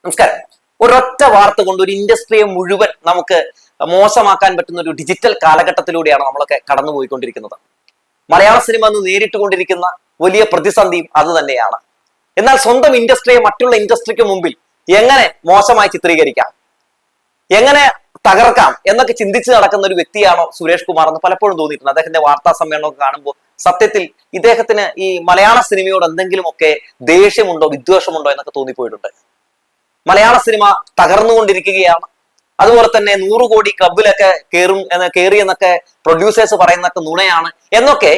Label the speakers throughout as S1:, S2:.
S1: നമസ്കാരം. ഒരൊറ്റ വാർത്ത കൊണ്ട് ഒരു ഇൻഡസ്ട്രിയെ മുഴുവൻ നമുക്ക് മോശമാക്കാൻ പറ്റുന്ന ഒരു ഡിജിറ്റൽ കാലഘട്ടത്തിലൂടെയാണ് നമ്മളൊക്കെ കടന്നുപോയിക്കൊണ്ടിരിക്കുന്നത്. മലയാള സിനിമ എന്ന് നേരിട്ടുകൊണ്ടിരിക്കുന്ന വലിയ പ്രതിസന്ധിയും അത് തന്നെയാണ്. എന്നാൽ സ്വന്തം ഇൻഡസ്ട്രിയെ മറ്റുള്ള ഇൻഡസ്ട്രിക്ക് മുമ്പിൽ എങ്ങനെ മോശമായി ചിത്രീകരിക്കാം, എങ്ങനെ തകർക്കാം എന്നൊക്കെ ചിന്തിച്ച് നടക്കുന്ന ഒരു വ്യക്തിയാണോ സുരേഷ് കുമാർ എന്ന് പലപ്പോഴും തോന്നിയിട്ടുണ്ട്. അദ്ദേഹത്തിന്റെ വാർത്താ സമ്മേളനമൊക്കെ കാണുമ്പോൾ സത്യത്തിൽ ഇദ്ദേഹത്തിന് ഈ മലയാള സിനിമയോട് എന്തെങ്കിലുമൊക്കെ ദേഷ്യമുണ്ടോ വിദ്വേഷമുണ്ടോ എന്നൊക്കെ തോന്നിപ്പോയിട്ടുണ്ട്. മലയാള സിനിമ തകർന്നുകൊണ്ടിരിക്കുകയാണ്. അതുപോലെ തന്നെ 100 കോടി ക്ലബിലൊക്കെ കയറി എന്നൊക്കെ പ്രൊഡ്യൂസേഴ്സ് പറയുന്നതൊക്കെ നുണയാണ് എന്നൊക്കെ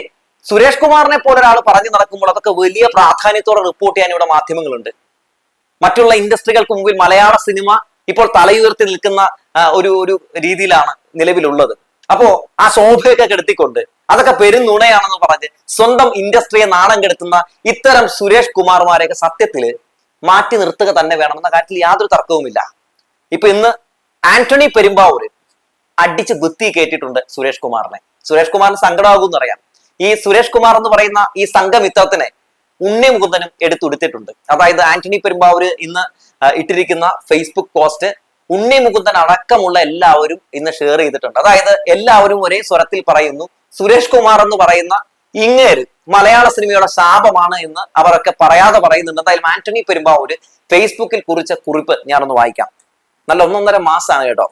S1: സുരേഷ് കുമാറിനെ പോലെ ഒരാൾ പറഞ്ഞു നടക്കുമ്പോൾ അതൊക്കെ വലിയ പ്രാധാന്യത്തോടെ റിപ്പോർട്ട് ചെയ്യാൻ ഇവിടെ മാധ്യമങ്ങളുണ്ട്. മറ്റുള്ള ഇൻഡസ്ട്രികൾക്ക് മുമ്പിൽ മലയാള സിനിമ ഇപ്പോൾ തലയുയർത്തി നിൽക്കുന്ന ഒരു രീതിയിലാണ് നിലവിലുള്ളത്. അപ്പോ ആ ശോഭയൊക്കെ കെടുത്തിക്കൊണ്ട് അതൊക്കെ പെരുന്നുണയാണെന്ന് പറഞ്ഞ് സ്വന്തം ഇൻഡസ്ട്രിയെ നാണം കെടുത്തുന്ന ഇത്തരം സുരേഷ് കുമാർമാരെയൊക്കെ സത്യത്തില് മാറ്റി നിർത്തുക തന്നെ വേണമെന്ന കാര്യത്തിൽ യാതൊരു തർക്കവുമില്ല. ഇപ്പൊ ഇന്ന് ആന്റണി പെരുമ്പാവൂര് അടിച്ച് വൃത്തി കയറ്റിയിട്ടുണ്ട് സുരേഷ് കുമാറിനെ. സുരേഷ് കുമാറിന് സങ്കടമാകുമെന്ന് അറിയാം. ഈ സുരേഷ് കുമാർ എന്ന് പറയുന്ന ഈ സംഘമിത്രത്തിനെ ഉണ്ണി മുകുന്ദനും എടുത്തുടുത്തിട്ടുണ്ട്. അതായത് ആന്റണി പെരുമ്പാവൂര് ഇന്ന് ഇട്ടിരിക്കുന്ന ഫേസ്ബുക്ക് പോസ്റ്റ് ഉണ്ണി മുകുന്ദൻ അടക്കമുള്ള എല്ലാവരും ഇന്ന് ഷെയർ ചെയ്തിട്ടുണ്ട്. അതായത് എല്ലാവരും ഒരേ സ്വരത്തിൽ പറയുന്നു, സുരേഷ് കുമാർ എന്ന് പറയുന്ന ഇങ്ങേര് മലയാള സിനിമയുടെ ശാപമാണ് എന്ന് അവരൊക്കെ പറയാതെ പറയുന്നുണ്ട്. എന്തായാലും ആന്റണി പെരുമ്പാവൂര് ഫേസ്ബുക്കിൽ കുറിച്ച കുറിപ്പ് ഞാനൊന്ന് വായിക്കാം. നല്ല 1.5 മാസമാണ് കേട്ടോ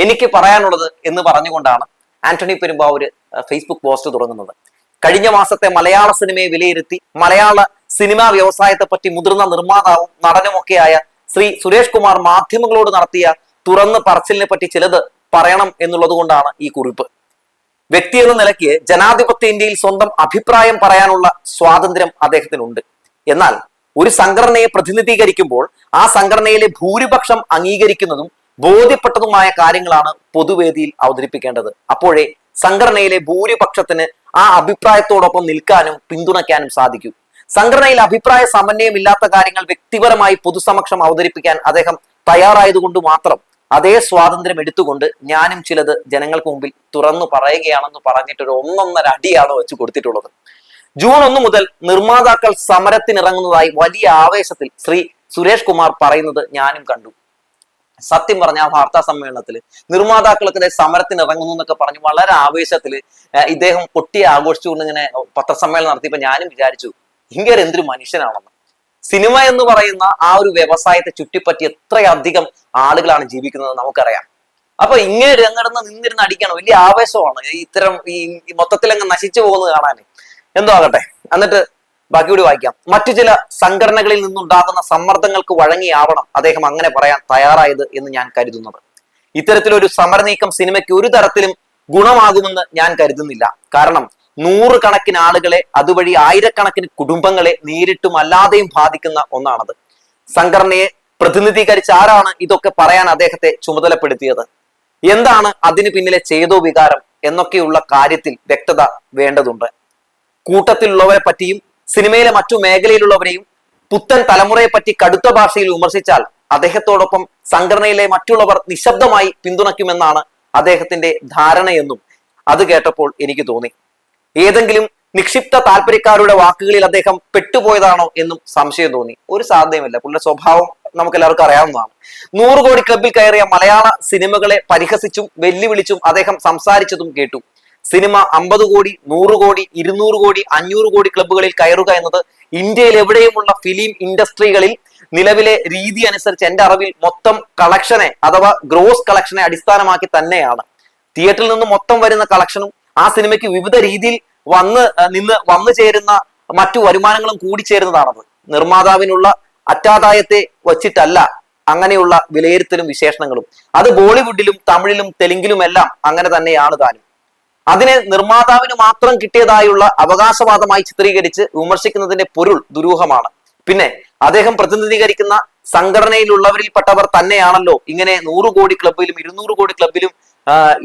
S1: എനിക്ക് പറയാനുള്ളത് എന്ന് പറഞ്ഞുകൊണ്ടാണ് ആന്റണി പെരുമ്പാവൂര് ഫേസ്ബുക്ക് പോസ്റ്റ് തുടങ്ങുന്നത്. കഴിഞ്ഞ മാസത്തെ മലയാള സിനിമയെ വിലയിരുത്തി മലയാള സിനിമാ വ്യവസായത്തെ പറ്റി മുതിർന്ന നിർമ്മാതാവും നടനുമൊക്കെയായ ശ്രീ സുരേഷ് കുമാർ മാധ്യമങ്ങളോട് നടത്തിയ തുറന്ന് പറച്ചിലിനെ പറ്റി ചിലത് പറയണം എന്നുള്ളത് കൊണ്ടാണ് ഈ കുറിപ്പ്. വ്യക്തി എന്ന നിലയ്ക്ക് ജനാധിപത്യ ഇന്ത്യയിൽ സ്വന്തം അഭിപ്രായം പറയാനുള്ള സ്വാതന്ത്ര്യം അദ്ദേഹത്തിനുണ്ട്. എന്നാൽ ഒരു സംഘടനയെ പ്രതിനിധീകരിക്കുമ്പോൾ ആ സംഘടനയിലെ ഭൂരിപക്ഷം അംഗീകരിക്കുന്നതും ബോധ്യപ്പെട്ടതുമായ കാര്യങ്ങളാണ് പൊതുവേദിയിൽ അവതരിപ്പിക്കേണ്ടത്. അപ്പോഴേ സംഘടനയിലെ ഭൂരിപക്ഷത്തിന് ആ അഭിപ്രായത്തോടൊപ്പം നിൽക്കാനും പിന്തുണയ്ക്കാനും സാധിക്കൂ. സംഘടനയിൽ അഭിപ്രായ സമന്വയമില്ലാത്ത കാര്യങ്ങൾ വ്യക്തിപരമായി പൊതുസമക്ഷം അവതരിപ്പിക്കാൻ അദ്ദേഹം തയ്യാറായതുകൊണ്ട് മാത്രം അതേ സ്വാതന്ത്ര്യം എടുത്തുകൊണ്ട് ഞാനും ചിലത് ജനങ്ങൾക്ക് മുമ്പിൽ തുറന്നു പറയുകയാണെന്ന് പറഞ്ഞിട്ടൊരു 1.5 അടിയാണ് വെച്ച് കൊടുത്തിട്ടുള്ളത്. ജൂൺ 1 മുതൽ നിർമ്മാതാക്കൾ സമരത്തിനിറങ്ങുന്നതായി വലിയ ആവേശത്തിൽ ശ്രീ സുരേഷ് കുമാർ പറയുന്നത് ഞാനും കണ്ടു. സത്യം പറഞ്ഞ ആ വാർത്താ സമ്മേളനത്തിൽ നിർമ്മാതാക്കൾക്ക് സമരത്തിന് ഇറങ്ങുന്നു എന്നൊക്കെ പറഞ്ഞ് വളരെ ആവേശത്തിൽ ഇദ്ദേഹം പൊട്ടി ആഘോഷിച്ചുകൊണ്ട് ഇങ്ങനെ പത്രസമ്മേളനം നടത്തിയപ്പോ ഞാനും വിചാരിച്ചു, ഇങ്ങനെ എന്തൊരു മനുഷ്യനാണെന്ന്. സിനിമ എന്ന് പറയുന്ന ആ ഒരു വ്യവസായത്തെ ചുറ്റിപ്പറ്റി എത്രയധികം ആളുകളാണ് ജീവിക്കുന്നത് നമുക്കറിയാം. അപ്പൊ ഇങ്ങനെ രംഗടന്ന് നിന്നിരുന്ന് അടിക്കണം, വലിയ ആവേശമാണ് ഇത്തരം ഈ മൊത്തത്തിലങ്ങ് നശിച്ചു പോകുന്നത് കാണാൻ. എന്തോ ആകട്ടെ, എന്നിട്ട് ബാക്കി കൂടി വായിക്കാം. മറ്റു ചില സംഘടനകളിൽ നിന്നുണ്ടാകുന്ന സമ്മർദ്ദങ്ങൾക്ക് വഴങ്ങിയാവണം അദ്ദേഹം അങ്ങനെ പറയാൻ തയ്യാറായത് എന്ന് ഞാൻ കരുതുന്നത്. ഇത്തരത്തിലൊരു സമരനീക്കം സിനിമയ്ക്ക് ഒരു തരത്തിലും ഗുണമാകുമെന്ന് ഞാൻ കരുതുന്നില്ല. കാരണം 100 കണക്കിന് ആളുകളെ, അതുവഴി 1000 കുടുംബങ്ങളെ നേരിട്ടും അല്ലാതെയും ബാധിക്കുന്ന ഒന്നാണത്. സംഘടനയെ പ്രതിനിധീകരിച്ച് ആരാണ് ഇതൊക്കെ പറയാൻ അദ്ദേഹത്തെ ചുമതലപ്പെടുത്തിയത്? എന്താണ് അതിന് പിന്നിലെ ചേതോ വികാരം എന്നൊക്കെയുള്ള കാര്യത്തിൽ വ്യക്തത വേണ്ടതുണ്ട്. കൂട്ടത്തിലുള്ളവരെ പറ്റിയും സിനിമയിലെ മറ്റു മേഖലയിലുള്ളവരെയും പുത്തൻ തലമുറയെ പറ്റി കടുത്ത ഭാഷയിൽ വിമർശിച്ചാൽ അദ്ദേഹത്തോടൊപ്പം സംഘടനയിലെ മറ്റുള്ളവർ നിശബ്ദമായി പിന്തുണയ്ക്കുമെന്നാണ് അദ്ദേഹത്തിന്റെ ധാരണയെന്നും അത് കേട്ടപ്പോൾ എനിക്ക് തോന്നി. ഏതെങ്കിലും നിക്ഷിപ്ത താല്പര്യക്കാരുടെ വാക്കുകളിൽ അദ്ദേഹം പെട്ടുപോയതാണോ എന്നും സംശയം തോന്നി. ഒരു സാധ്യതയുമില്ല. പുള്ളിയുടെ സ്വഭാവം നമുക്ക് എല്ലാവർക്കും അറിയാവുന്നതാണ്. 100 കോടി ക്ലബിൽ കയറിയ മലയാള സിനിമകളെ പരിഹസിച്ചും വെല്ലുവിളിച്ചും അദ്ദേഹം സംസാരിച്ചതും കേട്ടു. സിനിമ 50 കോടി, 100 കോടി, 200 കോടി, 500 കോടി ക്ലബ്ബുകളിൽ കയറുക എന്നത് ഇന്ത്യയിൽ എവിടെയുമുള്ള ഫിലിം ഇൻഡസ്ട്രികളിൽ നിലവിലെ രീതി അനുസരിച്ച് എന്റെ അറിവിൽ മൊത്തം കളക്ഷനെ അഥവാ ഗ്രോസ് കളക്ഷനെ അടിസ്ഥാനമാക്കി തന്നെയാണ്. തിയേറ്ററിൽ നിന്ന് മൊത്തം വരുന്ന കളക്ഷനും ആ സിനിമയ്ക്ക് വിവിധ രീതിയിൽ വന്നു ചേരുന്ന മറ്റു വരുമാനങ്ങളും കൂടി ചേരുന്നതാണത്. നിർമ്മാതാവിനുള്ള അറ്റാദായത്തെ വച്ചിട്ടല്ല അങ്ങനെയുള്ള വിലയിരുത്തലും വിശേഷണങ്ങളും. അത് ബോളിവുഡിലും തമിഴിലും തെലുങ്കിലുമെല്ലാം അങ്ങനെ തന്നെയാണ് താനും. അതിനെ നിർമ്മാതാവിന് മാത്രം കിട്ടിയതായുള്ള അവകാശവാദമായി ചിത്രീകരിച്ച് വിമർശിക്കുന്നതിന്റെ പൊരുൾ ദുരൂഹമാണ്. പിന്നെ അദ്ദേഹം പ്രതിനിധീകരിക്കുന്ന സംഘടനയിലുള്ളവരിൽപ്പെട്ടവർ തന്നെയാണല്ലോ ഇങ്ങനെ 100 കോടി ക്ലബിലും 200 കോടി ക്ലബിലും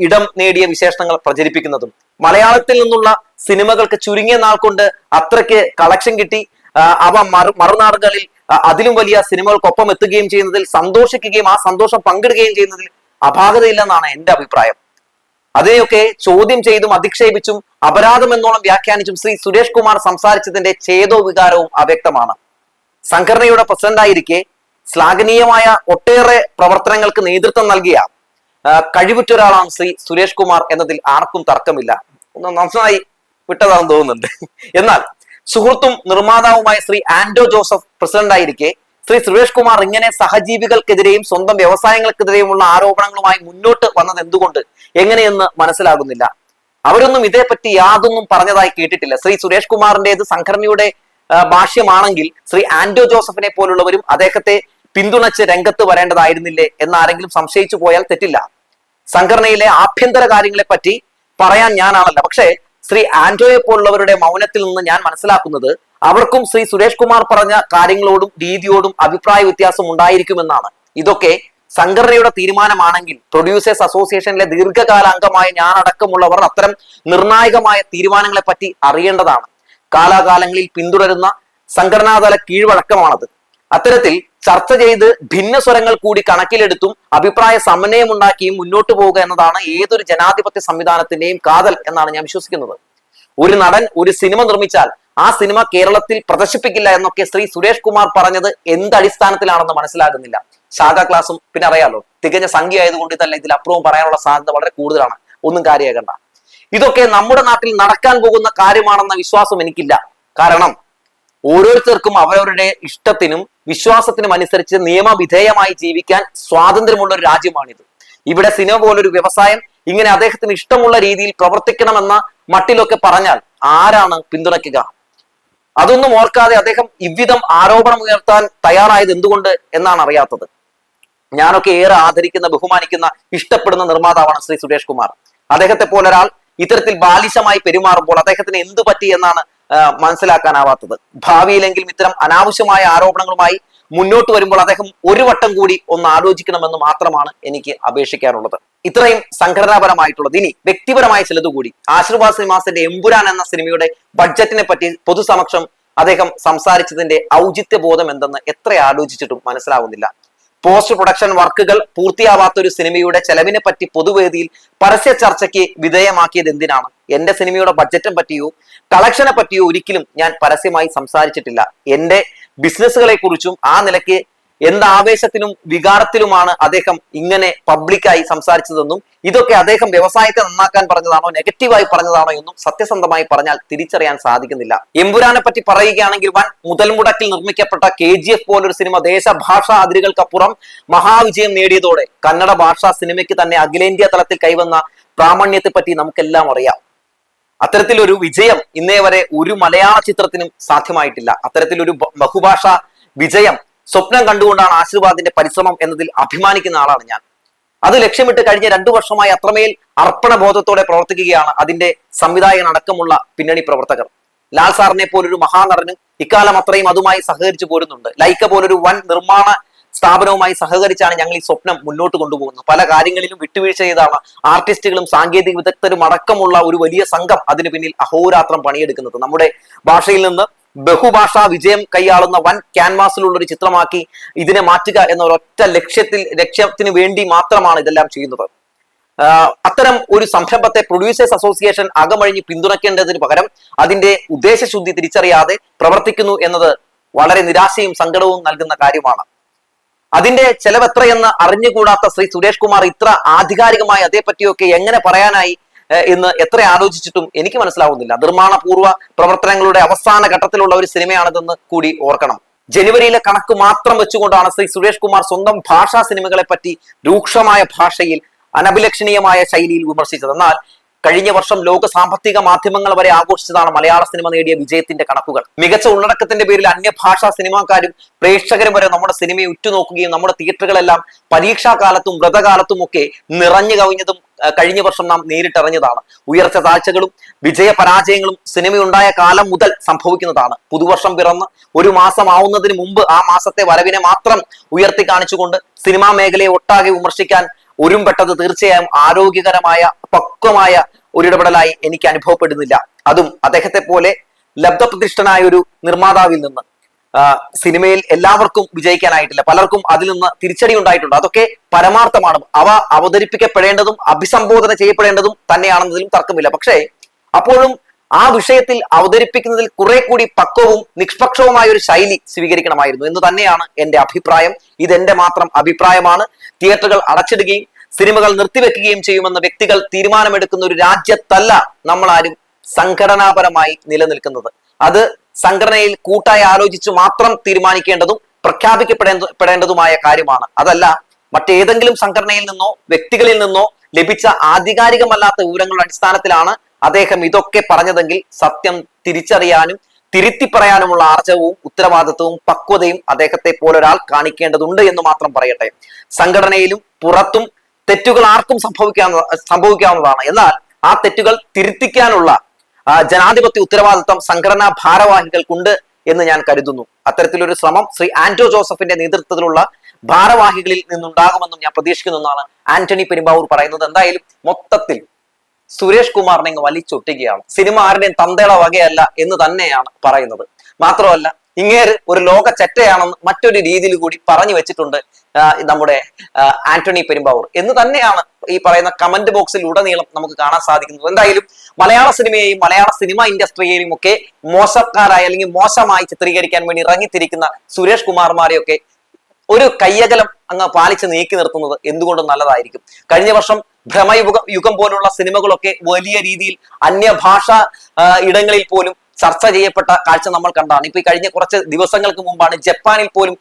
S1: ഇടം നേടിയ വിശേഷണങ്ങൾ പ്രചരിപ്പിക്കുന്നതും. മലയാളത്തിൽ നിന്നുള്ള സിനിമകൾക്ക് ചുരുങ്ങിയ നാൾ കൊണ്ട് അത്രയ്ക്ക് കളക്ഷൻ കിട്ടി അവ മറുനാടുകളിൽ അതിലും വലിയ സിനിമകൾക്കൊപ്പം എത്തുകയും ചെയ്യുന്നതിൽ സന്തോഷിക്കുകയും ആ സന്തോഷം പങ്കിടുകയും ചെയ്യുന്നതിൽ അപാകതയില്ലെന്നാണ് എന്റെ അഭിപ്രായം. അതിനെയൊക്കെ ചോദ്യം ചെയ്തും അധിക്ഷേപിച്ചും അപരാധം എന്നോണം വ്യാഖ്യാനിച്ചും ശ്രീ സുരേഷ് കുമാർ സംസാരിച്ചതിന്റെ ഛേദോ വികാരവും അവ്യക്തമാണ്. സംഘടനയുടെ പ്രസിഡന്റായിരിക്കെ ശ്ലാഘനീയമായ ഒട്ടേറെ പ്രവർത്തനങ്ങൾക്ക് നേതൃത്വം നൽകിയ കഴിവുറ്റ ഒരാളാണ് ശ്രീ സുരേഷ് കുമാർ എന്നതിൽ ആർക്കും തർക്കമില്ല. ഒന്ന് നന്നായി വിട്ടതാണെന്ന് തോന്നുന്നുണ്ട്. എന്നാൽ സുഹൃത്തും നിർമ്മാതാവുമായ ശ്രീ ആന്റോ ജോസഫ് പ്രസിഡന്റ് ആയിരിക്കെ ശ്രീ സുരേഷ് കുമാർ ഇങ്ങനെ സഹജീവികൾക്കെതിരെയും സ്വന്തം വ്യവസായങ്ങൾക്കെതിരെയുമുള്ള ആരോപണങ്ങളുമായി മുന്നോട്ട് വന്നത് എന്തുകൊണ്ട് എങ്ങനെയെന്ന് മനസ്സിലാകുന്നില്ല. അവരൊന്നും ഇതേപ്പറ്റി യാതൊന്നും പറഞ്ഞതായി കേട്ടിട്ടില്ല. ശ്രീ സുരേഷ് കുമാറിന്റേത് സംഘടനയുടെ ഭാഷ്യമാണെങ്കിൽ ശ്രീ ആന്റോ ജോസഫിനെ പോലുള്ളവരും അദ്ദേഹത്തെ പിന്തുണച്ച് രംഗത്ത് വരേണ്ടതായിരുന്നില്ലേ എന്നാരെങ്കിലും സംശയിച്ചു പോയാൽ തെറ്റില്ല. സംഘടനയിലെ ആഭ്യന്തര കാര്യങ്ങളെ പറ്റി പറയാൻ ഞാനാണല്ല. പക്ഷേ ശ്രീ ആന്റോയെ പോലുള്ളവരുടെ മൗനത്തിൽ നിന്ന് ഞാൻ മനസ്സിലാക്കുന്നത് അവർക്കും ശ്രീ സുരേഷ് കുമാർ പറഞ്ഞ കാര്യങ്ങളോടും രീതിയോടും അഭിപ്രായ വ്യത്യാസം ഉണ്ടായിരിക്കുമെന്നാണ്. ഇതൊക്കെ സംഘടനയുടെ തീരുമാനമാണെങ്കിൽ പ്രൊഡ്യൂസേഴ്സ് അസോസിയേഷനിലെ ദീർഘകാല അംഗമായ ഞാൻ അടക്കമുള്ളവർ അത്തരം നിർണായകമായ തീരുമാനങ്ങളെ പറ്റി അറിയേണ്ടതാണ്. കാലാകാലങ്ങളിൽ പിന്തുടരുന്ന സംഘടനാതല കീഴ്വഴക്കമാണത്. അത്തരത്തിൽ ചർച്ച ചെയ്ത് ഭിന്ന സ്വരങ്ങൾ കൂടി കണക്കിലെടുത്തും അഭിപ്രായ സമന്വയമുണ്ടാക്കിയും മുന്നോട്ട് പോവുക എന്നതാണ് ഏതൊരു ജനാധിപത്യ സംവിധാനത്തിന്റെയും കാതൽ എന്നാണ് ഞാൻ വിശ്വസിക്കുന്നത്. ഒരു നടൻ ഒരു സിനിമ നിർമ്മിച്ചാൽ ആ സിനിമ കേരളത്തിൽ പ്രദർശിപ്പിക്കില്ല എന്നൊക്കെ ശ്രീ സുരേഷ് കുമാർ പറഞ്ഞത് എന്ത് അടിസ്ഥാനത്തിലാണെന്ന് മനസ്സിലാകുന്നില്ല. ശാഖ ക്ലാസും പിന്നെ അറിയാലോ, തികഞ്ഞ സംഖ്യ ആയതുകൊണ്ട് ഇതല്ല, ഇതിലപ്പുറവും പറയാനുള്ള സാധ്യത വളരെ കൂടുതലാണ്. ഒന്നും കാര്യമാകണ്ട. ഇതൊക്കെ നമ്മുടെ നാട്ടിൽ നടക്കാൻ പോകുന്ന കാര്യമാണെന്ന വിശ്വാസം എനിക്കില്ല. കാരണം ഓരോരുത്തർക്കും അവരവരുടെ ഇഷ്ടത്തിനും വിശ്വാസത്തിനും അനുസരിച്ച് നിയമവിധേയമായി ജീവിക്കാൻ സ്വാതന്ത്ര്യമുള്ള ഒരു രാജ്യമാണിത്. ഇവിടെ സിനിമ പോലൊരു വ്യവസായം ഇങ്ങനെ അദ്ദേഹത്തിന് ഇഷ്ടമുള്ള രീതിയിൽ പ്രവർത്തിക്കണമെന്ന മട്ടിലൊക്കെ പറഞ്ഞാൽ ആരാണ് പിന്തുണയ്ക്കുക? അതൊന്നും ഓർക്കാതെ അദ്ദേഹം ഇவ்விധം ആരോപണം ഉയർത്താൻ തയ്യാറായത് എന്തുകൊണ്ട് എന്നാണ് അറിയാത്തത്. ഞാനൊക്കെ ഏറെ ആദരിക്കുന്ന, ബഹുമാനിക്കുന്ന, ഇഷ്ടപ്പെടുന്ന നിർമ്മാതാവാണ് ശ്രീ സുരേഷ് കുമാർ. അദ്ദേഹത്തെ പോലൊരാൾ ഇത്തരത്തിൽ ബാലിശമായി പെരുമാറുമ്പോൾ അദ്ദേഹത്തിന് എന്തു പറ്റി എന്നാണ് മനസ്സിലാക്കാനാവാത്തത്. ഭാവിയിലെങ്കിലും ഇത്തരം അനാവശ്യമായ ആരോപണങ്ങളുമായി മുന്നോട്ട് വരുമ്പോൾ അദ്ദേഹം ഒരു വട്ടം കൂടി ഒന്ന് ആലോചിക്കണമെന്ന് മാത്രമാണ് എനിക്ക് അപേക്ഷിക്കാനുള്ളത്. ഇത്രയും സംഘടനാപരമായിട്ടുള്ളത്. ഇനി വ്യക്തിപരമായ ചിലത് കൂടി. ആശീർവാദ് സിനിമാസിന്റെ എമ്പുരാൻ എന്ന സിനിമയുടെ ബഡ്ജറ്റിനെ പറ്റി പൊതുസമക്ഷം അദ്ദേഹം സംസാരിച്ചതിന്റെ ഔചിത്യബോധം എന്തെന്ന് എത്ര ആലോചിച്ചിട്ടും മനസ്സിലാവുന്നില്ല. പോസ്റ്റ് പ്രൊഡക്ഷൻ വർക്കുകൾ പൂർത്തിയാവാത്ത ഒരു സിനിമയുടെ ചെലവിനെ പറ്റി പൊതുവേദിയിൽ പരസ്യ ചർച്ചയ്ക്ക് വിധേയമാക്കിയത് എന്തിനാണ്? എന്റെ സിനിമയുടെ ബഡ്ജറ്റിനെ പറ്റിയോ കളക്ഷനെ പറ്റിയോ ഒരിക്കലും ഞാൻ പരസ്യമായി സംസാരിച്ചിട്ടില്ല. എന്റെ ബിസിനസ്സുകളെ കുറിച്ചും ആ നിലയ്ക്ക് എന്താവേശത്തിലും വികാരത്തിലുമാണ് അദ്ദേഹം ഇങ്ങനെ പബ്ലിക്കായി സംസാരിച്ചതെന്നും ഇതൊക്കെ അദ്ദേഹം വ്യവസായത്തെ നന്നാക്കാൻ പറഞ്ഞതാണോ നെഗറ്റീവായി പറഞ്ഞതാണോ എന്നും സത്യസന്ധമായി പറഞ്ഞാൽ തിരിച്ചറിയാൻ സാധിക്കുന്നില്ല. എമ്പുരാനെ പറ്റി പറയുകയാണെങ്കിൽ വൻ മുതൽ മുടക്കിൽ നിർമ്മിക്കപ്പെട്ട KGF പോലൊരു സിനിമ ദേശഭാഷാ അതിരുകൾക്കപ്പുറം മഹാവിജയം നേടിയതോടെ കന്നഡ ഭാഷാ സിനിമയ്ക്ക് തന്നെ അഖിലേന്ത്യാ തലത്തിൽ കൈവന്ന പ്രാമാണ്യത്തെ പറ്റി നമുക്കെല്ലാം അറിയാം. അത്തരത്തിലൊരു വിജയം ഇന്നേ വരെ ഒരു മലയാള ചിത്രത്തിനും സാധ്യമായിട്ടില്ല. അത്തരത്തിലൊരു ബഹുഭാഷാ വിജയം സ്വപ്നം കണ്ടുകൊണ്ടാണ് ആശീർവാദിന്റെ പരിശ്രമം എന്നതിൽ അഭിമാനിക്കുന്ന ആളാണ് ഞാൻ. അത് ലക്ഷ്യമിട്ട് കഴിഞ്ഞ 2 വർഷമായി അത്രമേൽ അർപ്പണബോധത്തോടെ പ്രവർത്തിക്കുകയാണ് അതിന്റെ സംവിധായകനടക്കമുള്ള പിന്നണി പ്രവർത്തകർ. ലാൽ സാറിനെ പോലൊരു മഹാനടനും ഇക്കാലം അത്രയും അതുമായി സഹകരിച്ചു പോരുന്നുണ്ട്. ലൈക്ക പോലൊരു വൻ നിർമ്മാണ സ്ഥാപനവുമായി സഹകരിച്ചാണ് ഞങ്ങൾ ഈ സ്വപ്നം മുന്നോട്ട് കൊണ്ടുപോകുന്നത്. പല കാര്യങ്ങളിലും വിട്ടുവീഴ്ച ചെയ്താണ് ആർട്ടിസ്റ്റുകളും സാങ്കേതിക വിദഗ്ധരും അടക്കമുള്ള ഒരു വലിയ സംഘം അതിന് പിന്നിൽ അഹോരാത്രം പണിയെടുക്കുന്നത്. നമ്മുടെ ഭാഷയിൽ നിന്ന് ബഹുഭാഷാ വിജയം കൈയാളുന്ന വൻ ക്യാൻവാസിലുള്ള ഒരു ചിത്രമാക്കി ഇതിനെ മാറ്റുക എന്ന ഒരൊറ്റ ലക്ഷ്യത്തിന് വേണ്ടി മാത്രമാണ് ഇതെല്ലാം ചെയ്യുന്നത്. അത്തരം ഒരു സംരംഭത്തെ പ്രൊഡ്യൂസേഴ്സ് അസോസിയേഷൻ അകമഴിഞ്ഞ് പിന്തുണയ്ക്കേണ്ടതിന് പകരം അതിന്റെ ഉദ്ദേശശുദ്ധി തിരിച്ചറിയാതെ പ്രവർത്തിക്കുന്നു എന്നത് വളരെ നിരാശയും സങ്കടവും നൽകുന്ന കാര്യമാണ്. അതിന്റെ ചെലവ് എത്രയെന്ന് അറിഞ്ഞുകൂടാത്ത ശ്രീ സുരേഷ് കുമാർ ഇത്ര ആധികാരികമായി അതേപറ്റിയൊക്കെ എങ്ങനെ പറയാനായി എന്ന് എത്ര ആലോചിച്ചിട്ടും എനിക്ക് മനസ്സിലാവുന്നില്ല. നിർമ്മാണ പൂർവ്വ പ്രവർത്തനങ്ങളുടെ അവസാന ഘട്ടത്തിലുള്ള ഒരു സിനിമയാണിതെന്ന് കൂടി ഓർക്കണം. ജനുവരിയിലെ കണക്ക് മാത്രം വെച്ചുകൊണ്ടാണ് ശ്രീ സുരേഷ് കുമാർ സ്വന്തം ഭാഷാ സിനിമകളെ പറ്റി രൂക്ഷമായ ഭാഷയിൽ അനഭിലഷണീയമായ ശൈലിയിൽ വിമർശിച്ചത്. എന്നാൽ കഴിഞ്ഞ വർഷം ലോക സാമ്പത്തിക മാധ്യമങ്ങൾ വരെ ആഘോഷിച്ചതാണ് മലയാള സിനിമ നേടിയ വിജയത്തിന്റെ കണക്കുകൾ. മികച്ച ഉള്ളടക്കത്തിന്റെ പേരിൽ അന്യഭാഷാ സിനിമാക്കാരും പ്രേക്ഷകരും വരെ നമ്മുടെ സിനിമയെ ഉറ്റുനോക്കുകയും നമ്മുടെ തിയേറ്ററുകളെല്ലാം പരീക്ഷാ കാലത്തും വ്രതകാലത്തും ഒക്കെ നിറഞ്ഞു കവിഞ്ഞതും കഴിഞ്ഞ വർഷം നാം നേരിട്ടറിഞ്ഞതാണ്. ഉയർച്ച താഴ്ചകളും വിജയ പരാജയങ്ങളും സിനിമയുണ്ടായ കാലം മുതൽ സംഭവിക്കുന്നതാണ്. പുതുവർഷം പിറന്ന് ഒരു മാസം ആവുന്നതിന് മുമ്പ് ആ മാസത്തെ വരവിനെ മാത്രം ഉയർത്തി കാണിച്ചുകൊണ്ട് സിനിമാ മേഖലയെ ഒട്ടാകെ വിമർശിക്കാൻ ഒരുമ്പെട്ടത് തീർച്ചയായും ആരോഗ്യകരമായ പക്വമായ ഒരിടപെടലായി എനിക്ക് അനുഭവപ്പെടുന്നില്ല. അതും അദ്ദേഹത്തെ പോലെ ലബ്ധപ്രതിഷ്ഠനായ ഒരു നിർമ്മാതാവിൽ നിന്ന്. സിനിമയിൽ എല്ലാവർക്കും വിജയിക്കാനായിട്ടില്ല, പലർക്കും അതിൽ നിന്ന് തിരിച്ചടി ഉണ്ടായിട്ടുണ്ട്. അതൊക്കെ പരമാർത്ഥമാണ്. അവ അവതരിപ്പിക്കപ്പെടേണ്ടതും അഭിസംബോധന ചെയ്യപ്പെടേണ്ടതും തന്നെയാണെന്നതിലും തർക്കമില്ല. പക്ഷേ അപ്പോഴും ആ വിഷയത്തിൽ അവതരിപ്പിക്കുന്നതിൽ കുറെ കൂടി പക്വവും നിഷ്പക്ഷവുമായ ഒരു ശൈലി സ്വീകരിക്കണമായിരുന്നു എന്ന് തന്നെയാണ് എന്റെ അഭിപ്രായം. ഇതെന്റെ മാത്രം അഭിപ്രായമാണ്. തിയേറ്ററുകൾ അടച്ചിടുകയും സിനിമകൾ നിർത്തിവെക്കുകയും ചെയ്യുമെന്ന് വ്യക്തികൾ തീരുമാനമെടുക്കുന്ന ഒരു രാജ്യത്തല്ല നമ്മളാരും സംഘടനാപരമായി നിലനിൽക്കുന്നത്. അത് സംഘടനയിൽ കൂട്ടായി ആലോചിച്ച് മാത്രം തീരുമാനിക്കേണ്ടതും പ്രഖ്യാപിക്കപ്പെടേണ്ടതുമായ കാര്യമാണ്. അതല്ല മറ്റേതെങ്കിലും സംഘടനയിൽ നിന്നോ വ്യക്തികളിൽ നിന്നോ ലഭിച്ച ആധികാരികമല്ലാത്ത വിവരങ്ങളുടെ അടിസ്ഥാനത്തിലാണ് അദ്ദേഹം ഇതൊക്കെ പറഞ്ഞതെങ്കിൽ സത്യം തിരിച്ചറിയാനും തിരുത്തി പറയാനുമുള്ള ആർജവവും ഉത്തരവാദിത്വവും പക്വതയും അദ്ദേഹത്തെ പോലൊരാൾ കാണിക്കേണ്ടതുണ്ട് എന്ന് മാത്രം പറയട്ടെ. സംഘടനയിലും പുറത്തും തെറ്റുകൾ ആർക്കും സംഭവിക്കാവുന്നതാണ്. എന്നാൽ ആ തെറ്റുകൾ തിരുത്തിക്കാനുള്ള ജനാധിപത്യ ഉത്തരവാദിത്വം സംഘടനാ ഭാരവാഹികൾക്കുണ്ട് എന്ന് ഞാൻ കരുതുന്നു. അത്തരത്തിലൊരു ശ്രമം ശ്രീ ആന്റോ ജോസഫിന്റെ നേതൃത്വത്തിലുള്ള ഭാരവാഹികളിൽ നിന്നുണ്ടാകുമെന്നും ഞാൻ പ്രതീക്ഷിക്കുന്നു എന്നാണ് ആന്റണി പെരുമ്പാവൂർ പറയുന്നത്. എന്തായാലും മൊത്തത്തിൽ സുരേഷ് കുമാറിനെ വലിച്ചൊട്ടുകയാണ്. സിനിമ ആരുടെയും തന്തയുടെ വകയല്ല എന്ന് തന്നെയാണ് പറയുന്നത്. മാത്രമല്ല ഇങ്ങേര് ഒരു ലോക ചെറ്റയാണെന്ന് മറ്റൊരു രീതിയിൽ കൂടി പറഞ്ഞു വെച്ചിട്ടുണ്ട് നമ്മുടെ ആന്റണി പെരുമ്പാവൂർ എന്ന് തന്നെയാണ് ഈ പറയുന്ന കമന്റ് ബോക്സിൽ ഉടനീളം നമുക്ക് കാണാൻ സാധിക്കുന്നത്. എന്തായാലും മലയാള സിനിമയെയും മലയാള സിനിമ ഇൻഡസ്ട്രിയെയും ഒക്കെ മോശക്കാരായി അല്ലെങ്കിൽ മോശമായി ചിത്രീകരിക്കാൻ വേണ്ടി ഇറങ്ങിത്തിരിക്കുന്ന സുരേഷ് കുമാർമാരെയൊക്കെ ഒരു കയ്യകലം അങ്ങ് പാലിച്ച് നീക്കി നിർത്തുന്നത് എന്തുകൊണ്ടും നല്ലതായിരിക്കും. കഴിഞ്ഞ വർഷം ഭ്രമയുഗം പോലുള്ള സിനിമകളൊക്കെ വലിയ രീതിയിൽ അന്യഭാഷ ഇടങ്ങളിൽ പോലും ചർച്ച ചെയ്യപ്പെട്ട കാഴ്ച നമ്മൾ കണ്ടാണ്. ഇപ്പൊ ഈ കഴിഞ്ഞ കുറച്ച് ദിവസങ്ങൾക്ക് മുമ്പാണ് ജപ്പാനിൽ പോലും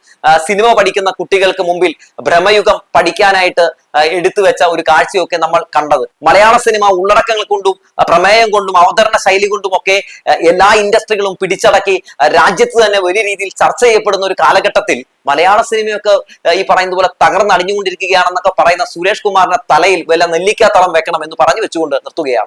S1: സിനിമ പഠിക്കുന്ന കുട്ടികൾക്ക് മുമ്പിൽ ഭ്രമയുഗം പഠിക്കാനായിട്ട് എടുത്തു വെച്ച ഒരു കാഴ്ചയൊക്കെ നമ്മൾ കണ്ടത്. മലയാള സിനിമ ഉള്ളടക്കങ്ങൾ കൊണ്ടും പ്രമേയം കൊണ്ടും അവതരണ ശൈലി കൊണ്ടും ഒക്കെ എല്ലാ ഇൻഡസ്ട്രികളും പിടിച്ചടക്കി രാജ്യത്ത് തന്നെ വലിയ രീതിയിൽ ചർച്ച ചെയ്യപ്പെടുന്ന ഒരു കാലഘട്ടത്തിൽ മലയാള സിനിമയൊക്കെ ഈ പറയുന്നത് പോലെ തകർന്നടിഞ്ഞുകൊണ്ടിരിക്കുകയാണെന്നൊക്കെ പറയുന്ന സുരേഷ് കുമാറിന്റെ തലയിൽ വല്ല നെല്ലിക്കാത്തളം വെക്കണം എന്ന് പറഞ്ഞു വെച്ചുകൊണ്ട് നിർത്തുകയാണ്.